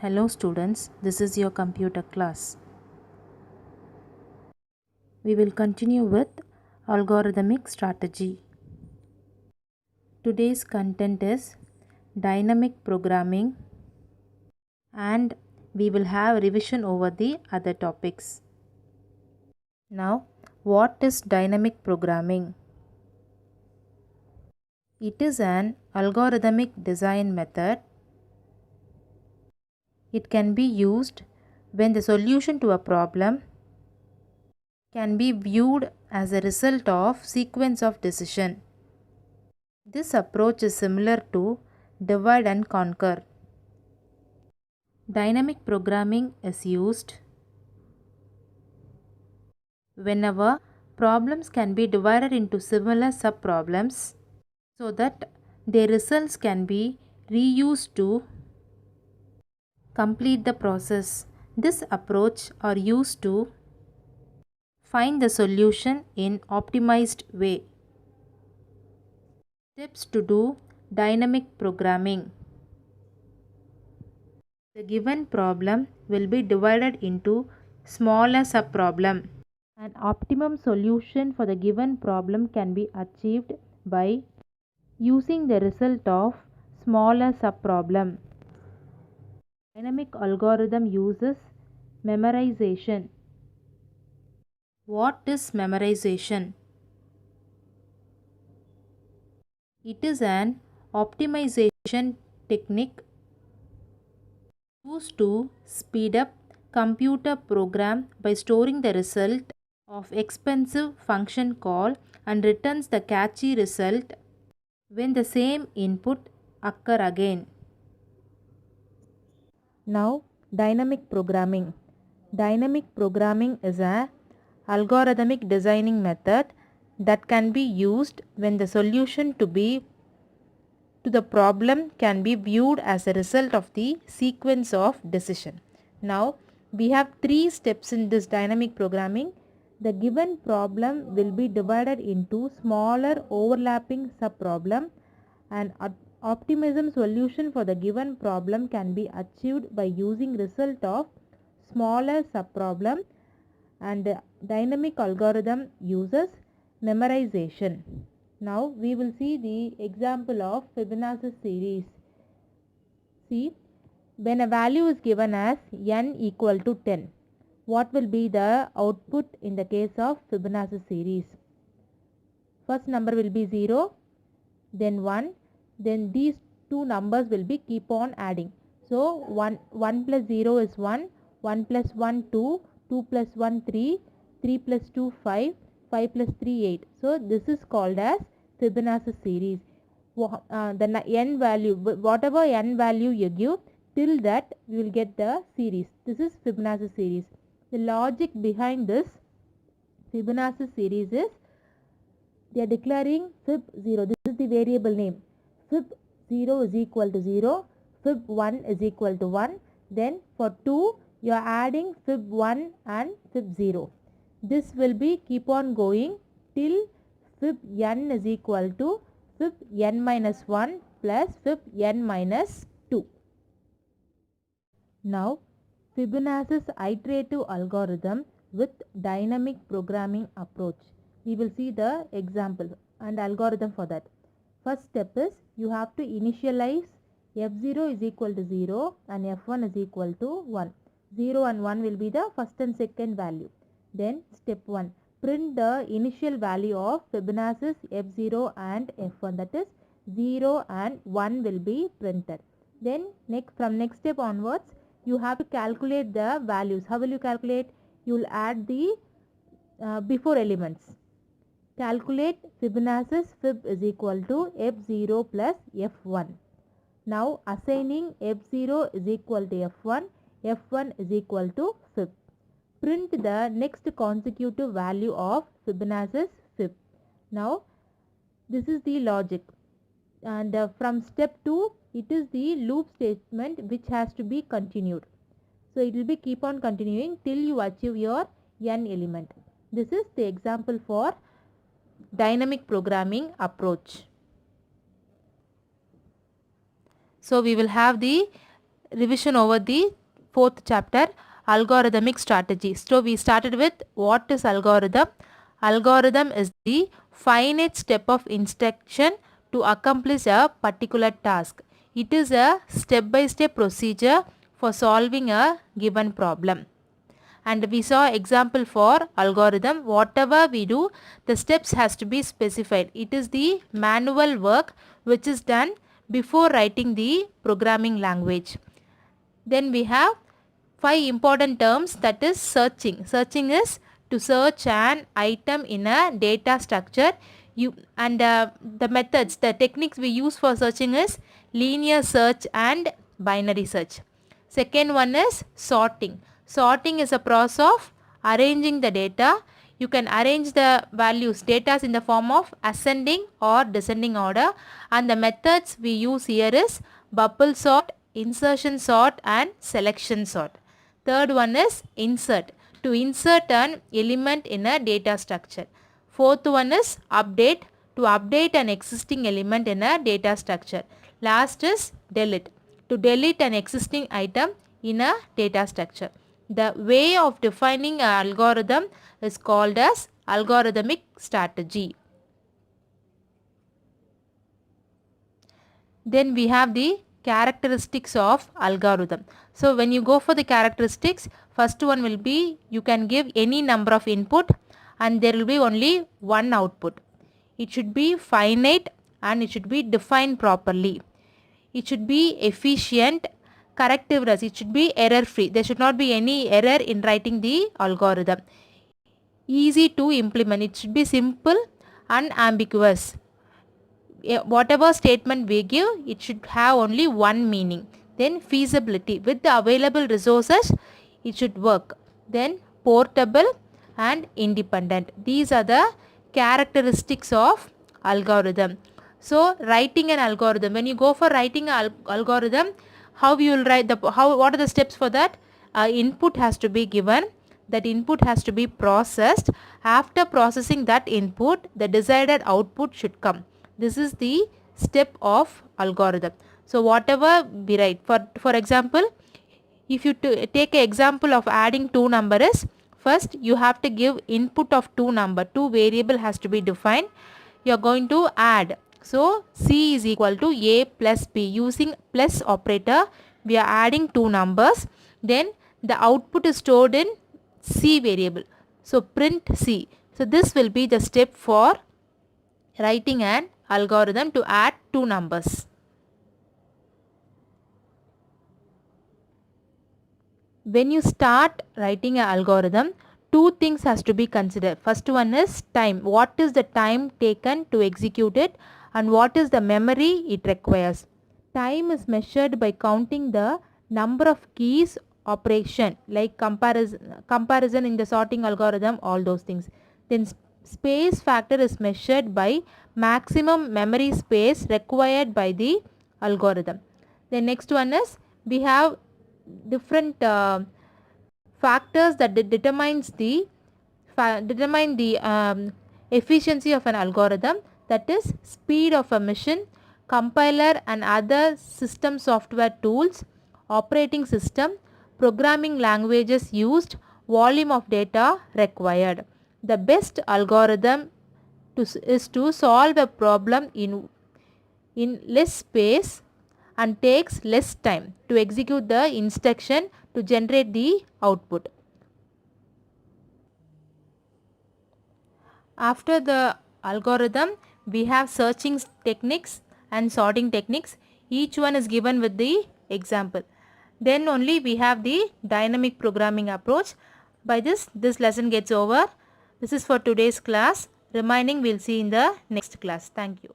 Hello students, this is your computer class. We will continue with algorithmic strategy. Today's content is dynamic programming and we will have revision over the other topics. Now, what is dynamic programming? It is an algorithmic design method. It can be used when the solution to a problem can be viewed as a result of sequence of decision. This approach is similar to divide and conquer. Dynamic programming is used whenever problems can be divided into similar subproblems so that their results can be reused to complete the process. This approach are used to find the solution in optimized way. Steps to do dynamic programming. The given problem will be divided into smaller subproblem. An optimum solution for the given problem can be achieved by using the result of smaller subproblem. Dynamic algorithm uses memorization. What is memorization? It is an optimization technique used to speed up computer program by storing the result of expensive function call and returns the catchy result when the same input occur again. Now, dynamic programming. Dynamic programming is an algorithmic designing method that can be used when the solution to the problem can be viewed as a result of the sequence of decision. Now, we have three steps in this dynamic programming. The given problem will be divided into smaller overlapping subproblem and optimism solution for the given problem can be achieved by using result of smaller subproblem and dynamic algorithm uses memorization. Now we will see the example of Fibonacci series. See, when a value is given as n equal to 10, what will be the output in the case of Fibonacci series? First number will be 0, then 1, then these two numbers will be keep on adding. So 1 plus 0 is 1, 1 plus 1 2, 2 plus 1 3, 3 plus 2 5, 5 plus 3 8. So this is called as Fibonacci series. The n value, whatever n value you give, till that you will get the series. This is Fibonacci series. The logic behind this Fibonacci series is they are declaring fib 0. This is the variable name. Fib 0 is equal to 0. Fib 1 is equal to 1. Then for 2 you are adding fib 1 and fib 0. This will be keep on going till fib n is equal to fib n minus 1 plus fib n minus 2. Now Fibonacci's iterative algorithm with dynamic programming approach. We will see the example and algorithm for that. First step is you have to initialize f0 is equal to 0 and f1 is equal to 1. 0 and 1 will be the first and second value. Then step 1, print the initial value of Fibonacci's f0 and f1, that is 0 and 1 will be printed. Then from next step onwards you have to calculate the values. How will you calculate? You will add the before elements. Calculate Fibonacci's fib is equal to f0 plus f1. Now assigning f0 is equal to f1, f1 is equal to fib. Print the next consecutive value of Fibonacci's fib. Now this is the logic, and from step 2 it is the loop statement which has to be continued. So it will be keep on continuing till you achieve your n element. This is the example for dynamic programming approach. So we will have the revision over the fourth chapter, algorithmic strategy. So we started with what is algorithm. Algorithm is the finite step of instruction to accomplish a particular task. It is a step-by-step procedure for solving a given problem. And we saw example for algorithm. Whatever we do, the steps has to be specified. It is the manual work which is done before writing the programming language. Then we have 5 important terms, that is searching. Searching is to search an item in a data structure. The methods, the techniques we use for searching is linear search and binary search. Second one is sorting. Sorting is a process of arranging the data. You can arrange the values, data in the form of ascending or descending order, and the methods we use here is bubble sort, insertion sort and selection sort. Third one is insert, to insert an element in a data structure. Fourth one is update, to update an existing element in a data structure. Last is delete, to delete an existing item in a data structure. The way of defining an algorithm is called as algorithmic strategy. Then we have the characteristics of algorithm. So when you go for the characteristics, first one will be you can give any number of input and there will be only one output. It should be finite and it should be defined properly. It should be efficient, correctiveness, it should be error free. There should not be any error in writing the algorithm. Easy to implement, it should be simple and ambiguous. Whatever statement we give, it should have only one meaning. Then feasibility, with the available resources it should work. Then portable and independent. These are the characteristics of algorithm. So writing an algorithm, when you go for writing an algorithm, how you will write what are the steps for that? Input has to be given. That input has to be processed. After processing that input, the desired output should come. This is the step of algorithm. So whatever we write, for example, if you take an example of adding two numbers, first you have to give input of two variable has to be defined. You are going to add. So C is equal to A plus B. Using plus operator, we are adding two numbers. Then the output is stored in C variable. So print C. So this will be the step for writing an algorithm to add two numbers. When you start writing an algorithm, two things has to be considered. First one is time. What is the time taken to execute it and what is the memory it requires. Time is measured by counting the number of keys operation, like comparison in the sorting algorithm, all those things. Then space factor is measured by maximum memory space required by the algorithm. The next one is we have different factors that determine the efficiency of an algorithm, that is speed of a machine, compiler and other system software tools, operating system, programming languages used, volume of data required. The best algorithm is to solve a problem in less space and takes less time to execute the instruction to generate the output. After the algorithm, we have searching techniques and sorting techniques. Each one is given with the example. Then only we have the dynamic programming approach. By this lesson gets over. This is for today's class. Remaining we'll see in the next class. Thank you.